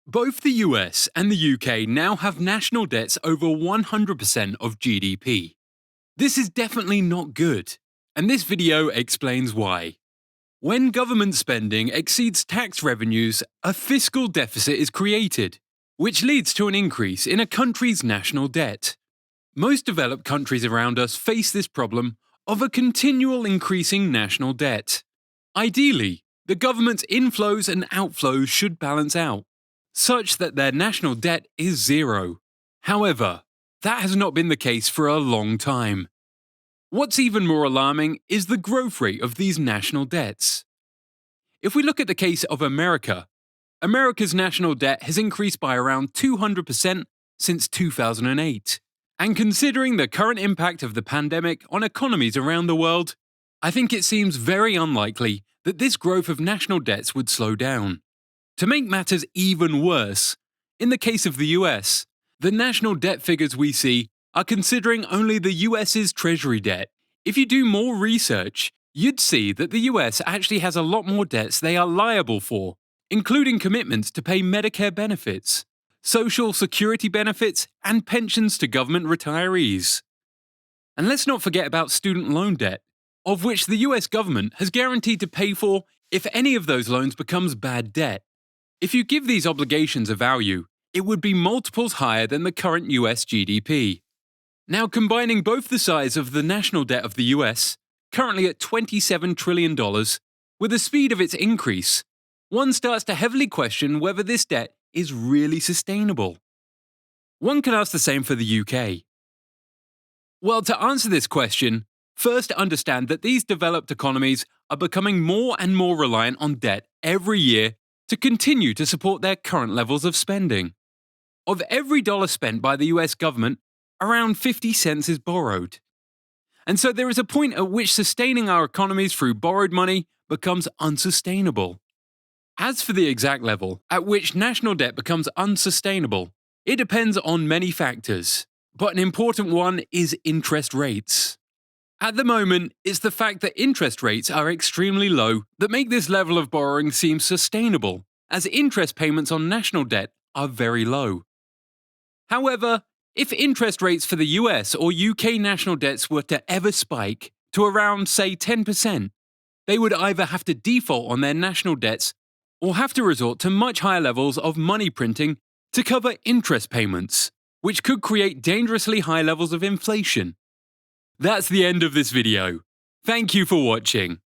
Both the US and the UK now have national debts over 100% of GDP. This is definitely not good, and this video explains why. When government spending exceeds tax revenues, a fiscal deficit is created, which leads to an increase in a country's national debt. Most developed countries around us face this problem of a continual increasing national debt. Ideally, the government's inflows and outflows should balance out, such that their national debt is zero. However, that has not been the case for a long time. What's even more alarming is the growth rate of these national debts. If we look at the case of America, America's national debt has increased by around 200% since 2008. And considering the current impact of the pandemic on economies around the world, I think it seems very unlikely that this growth of national debts would slow down. To make matters even worse, in the case of the US, the national debt figures we see are considering only the US's treasury debt. If you do more research, you'd see that the US actually has a lot more debts they are liable for, including commitments to pay Medicare benefits, Social Security benefits, and pensions to government retirees. And let's not forget about student loan debt, of which the US government has guaranteed to pay for if any of those loans becomes bad debt. If you give these obligations a value, it would be multiples higher than the current US GDP. Now, combining both the size of the national debt of the US, currently at $27 trillion, with the speed of its increase, one starts to heavily question whether this debt is really sustainable. One can ask the same for the UK. Well, to answer this question, first understand that these developed economies are becoming more and more reliant on debt every year to continue to support their current levels of spending. Of every dollar spent by the US government, around 50 cents is borrowed. And so there is a point at which sustaining our economies through borrowed money becomes unsustainable. As for the exact level at which national debt becomes unsustainable, it depends on many factors, but an important one is interest rates. At the moment, it's the fact that interest rates are extremely low that make this level of borrowing seem sustainable, as interest payments on national debt are very low. However, if interest rates for the US or UK national debts were to ever spike to around, say, 10%, they would either have to default on their national debts or have to resort to much higher levels of money printing to cover interest payments, which could create dangerously high levels of inflation. That's the end of this video. Thank you for watching.